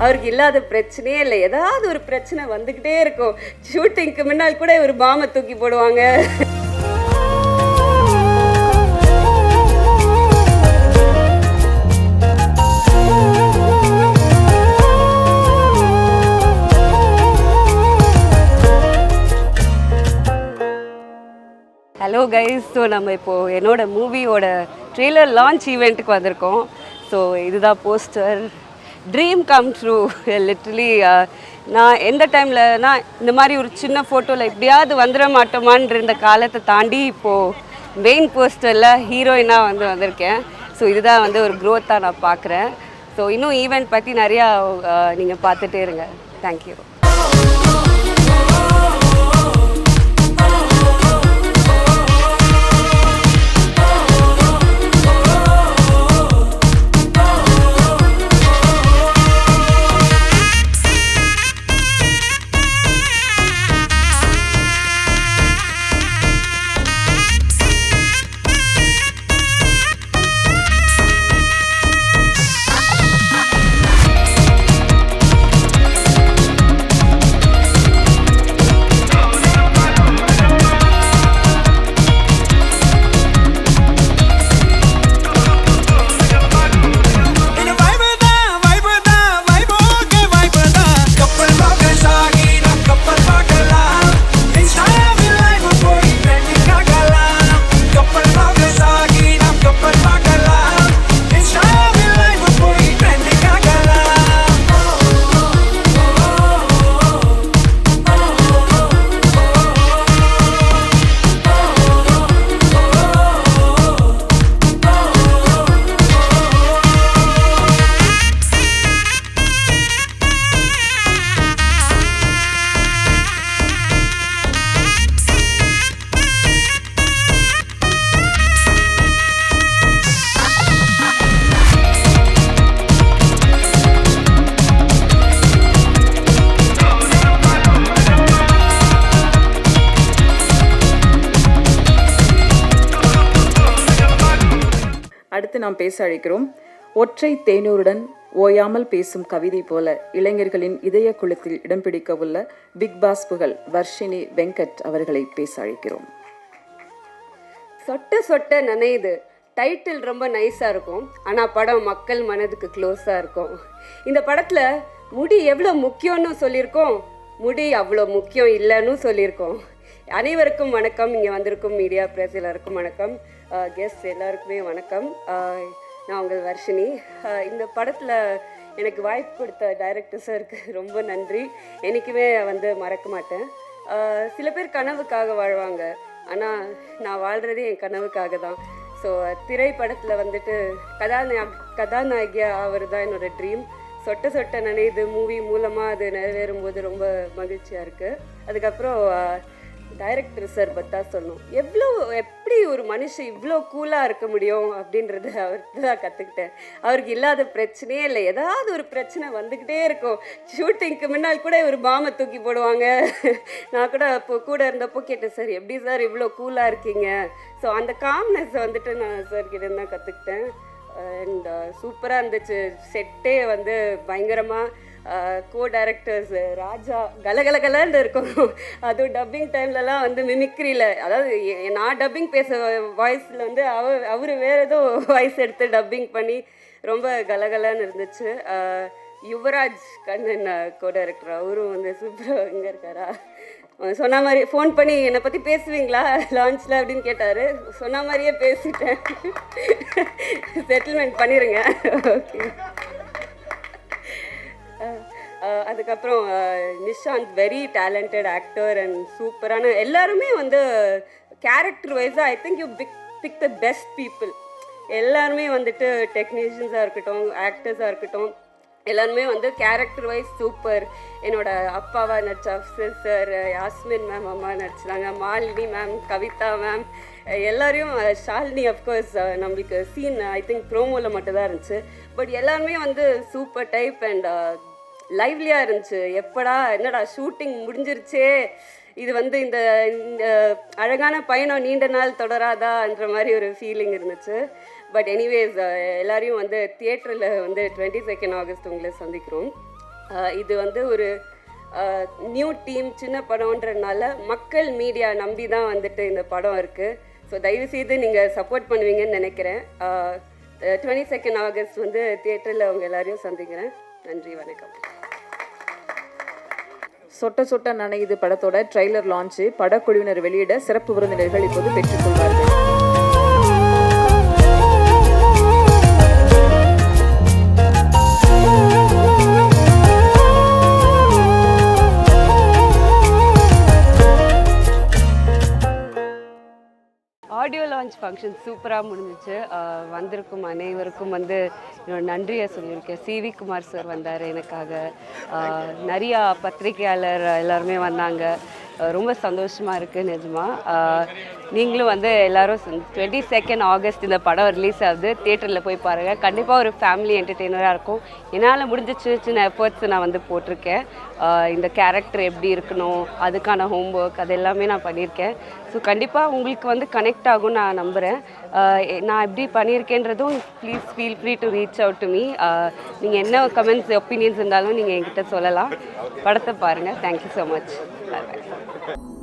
அவருக்கு இல்லாத பிரச்சனையே இல்லை. ஏதாவது ஒரு பிரச்சனை வந்துக்கிட்டே இருக்கும். ஷூட்டிங்க்கு முன்னால் கூட ஒரு பாமை தூக்கி போடுவாங்க. ஹலோ கைஸ், ஸோ நம்ம இப்போது என்னோட மூவியோட ட்ரெய்லர் லான்ச் ஈவெண்ட்டுக்கு வந்திருக்கோம். ஸோ இதுதான் poster. Dream come true. Literally நான் எந்த டைமில் நான் இந்த மாதிரி ஒரு சின்ன ஃபோட்டோவில் எப்படியாவது வந்துட மாட்டோமான்ற இந்த காலத்தை தாண்டி இப்போது மெயின் போஸ்டரில் ஹீரோயினாக வந்திருக்கேன். ஸோ இதுதான் ஒரு க்ரோத்தாக நான் பார்க்குறேன். ஸோ இன்னும் ஈவெண்ட் பற்றி நிறையா நீங்கள் பார்த்துட்டே இருங்க. தேங்க்யூ. அடுத்து நாம் பேச அழைக்கிறோம். ஒற்றை தேனூருடன் ஓயாமல் பேசும் கவிதை போல இளைஞர்களின் இதய குளத்தில் இடம் பிடிக்க உள்ள பிக் பாஸ் புகழ் வர்ஷினி வெங்கட் அவர்களை பேச அழைக்கிறோம். சொட்ட சொட்ட நனையுது. டைட்டில் ரொம்ப நைஸாக இருக்கும், ஆனால் படம் மக்கள் மனதுக்கு க்ளோஸாக இருக்கும். இந்த படத்தில் முடி எவ்வளோ முக்கியம்னு சொல்லியிருக்கோம், முடி அவ்வளோ முக்கியம் இல்லைன்னு சொல்லியிருக்கோம். அனைவருக்கும் வணக்கம். இங்கே வந்திருக்கும் மீடியா ப்ரெஸ் எல்லாருக்கும் வணக்கம். கெஸ்ட் எல்லாருக்குமே வணக்கம். நான் உங்கள் வர்ஷினி. இந்த படத்தில் எனக்கு வாய்ப்பு கொடுத்த டைரக்டர் சாருக்கு ரொம்ப நன்றி. என்றைக்குமே மறக்க மாட்டேன். சில பேர் கனவுக்காக வாழ்வாங்க, ஆனால் நான் வாழ்கிறதே என் கனவுக்காக தான். ஸோ திரைப்படத்தில் கதாநாயகியாக அவர் தான் என்னோடய ட்ரீம். சொட்ட சொட்ட நனையுது மூவி மூலமாக அது நிறைவேறும்போது ரொம்ப மகிழ்ச்சியாக இருக்குது. அதுக்கப்புறம் டைரக்டர் சார் பற்றா சொல்லணும். எப்படி ஒரு மனுஷன் இவ்வளோ கூலாக இருக்க முடியும் அப்படின்றத அவர்கிட்ட தான் கற்றுக்கிட்டேன். அவருக்கு இல்லாத பிரச்சனையே இல்லை. ஏதாவது ஒரு பிரச்சனை வந்துக்கிட்டே இருக்கும். ஷூட்டிங்க்கு முன்னால் கூட ஒரு பாமை தூக்கி போடுவாங்க. நான் கூட கூட இருந்தப்போ கேட்டேன், சார் எப்படி சார் இவ்வளோ கூலாக இருக்கீங்க? ஸோ அந்த காம்னஸை நான் சார்கிட்ட தான் கற்றுக்கிட்டேன். அண்ட் சூப்பராக இருந்துச்சு. செட்டே பயங்கரமாக கோ டைரக்டர்ஸ் ராஜா கலகலகலன்னு இருக்கும். அதுவும் டப்பிங் டைம்லலாம் மிமிக்ரியில், அதாவது நான் டப்பிங் பேச வாய்ஸில் அவர் வேறு ஏதோ வாய்ஸ் எடுத்து டப்பிங் பண்ணி ரொம்ப கலகலன்னு இருந்துச்சு. யுவராஜ் கண்ணன் கோ டைரக்டர், அவரும் சூப்பராக இங்கே இருக்காரா. சொன்ன மாதிரி ஃபோன் பண்ணி என்னை பற்றி பேசுவீங்களா லான்ச்சில் அப்படின்னு கேட்டார். சொன்ன மாதிரியே பேசிட்டேன். செட்டில்மெண்ட் பண்ணிடுங்க. ஓகே. அதுக்கப்புறம் Nishant very talented actor and சூப்பரான எல்லாருமே கேரக்டர் வைஸாக I think you pick the best people. எல்லாருமே டெக்னீஷியன்ஸாக இருக்கட்டும், ஆக்டர்ஸாக இருக்கட்டும், எல்லாருமே கேரக்டர் வைஸ் சூப்பர். என்னோட அப்பாவாக நடிச்ச அஃப்சர் சார், யாஸ்மின் மேம் அம்மா நடிச்சாங்க, மாலினி மேம், கவிதா மேம், எல்லாரையும், ஷாலினி அஃப்கோர்ஸ் நம்மளுக்கு சீன் ஐ திங்க் ப்ரோமோவில் மட்டும்தான் இருந்துச்சு. பட் எல்லாருமே சூப்பர் டைப் அண்ட் லைவ்லியாக இருந்துச்சு. என்னடா ஷூட்டிங் முடிஞ்சிருச்சே, இது இந்த அழகான பயணம் நீண்ட நாள் தொடராதான்ற மாதிரி ஒரு ஃபீலிங் இருந்துச்சு. பட் எனிவேஸ் எல்லாரையும் தியேட்டரில் 22 ஆகஸ்ட் உங்களை சந்திக்கிறோம். இது வந்து ஒரு நியூ டீம் சின்ன படம்ன்றனால மக்கள் மீடியா நம்பி தான் வந்துட்டு இந்த படம் இருக்குது. ஸோ தயவுசெய்து நீங்கள் சப்போர்ட் பண்ணுவீங்கன்னு நினைக்கிறேன். 22 ஆகஸ்ட் வந்து தியேட்டரில் அவங்க எல்லாரையும் சந்திக்கிறேன். நன்றி, வணக்கம். சொட்ட சொட்ட நனையுது படத்தோட ட்ரெய்லர் லான்ச்சு படக்குழுவினர் வெளியிட சிறப்பு விருந்தினர்கள் இப்போது பெற்றுக்கொள்வார்கள். ஆடியோ லான்ச் ஃபங்க்ஷன் சூப்பராக முடிஞ்சிச்சு. வந்திருக்கும் அனைவருக்கும் வந்து என்னோட நன்றியை சொல்லியிருக்கேன். சிவி குமார் சார் வந்தார் எனக்காக, நிறையா பத்திரிகையாளர் எல்லாருமே வந்தாங்க. ரொம்ப சந்தோஷமாக இருக்குது நிஜமாக. நீங்களும் வந்து எல்லோரும் 22 ஆகஸ்ட் இந்த படம் ரிலீஸ் ஆகுது, தியேட்டரில் போய் பாருங்கள். கண்டிப்பாக ஒரு ஃபேமிலி என்டர்டெய்னராக இருக்கும். என்னால் முடிஞ்ச சின்ன எஃபர்ட்ஸ் நான் வந்து போட்டிருக்கேன். இந்த கேரக்டர் எப்படி இருக்கணும் அதுக்கான ஹோம்ஒர்க் அது எல்லாமே நான் பண்ணியிருக்கேன். ஸோ கண்டிப்பாக உங்களுக்கு வந்து கனெக்ட் ஆகும் நான் நம்புகிறேன். நான் எப்படி பண்ணியிருக்கேன்றதும் please feel free to reach out to me. நீங்கள் என்ன கமெண்ட்ஸ் ஒப்பீனியன்ஸ் இருந்தாலும் நீங்கள் என்கிட்ட சொல்லலாம். படத்தை பாருங்கள். Thank you so much. பாய்.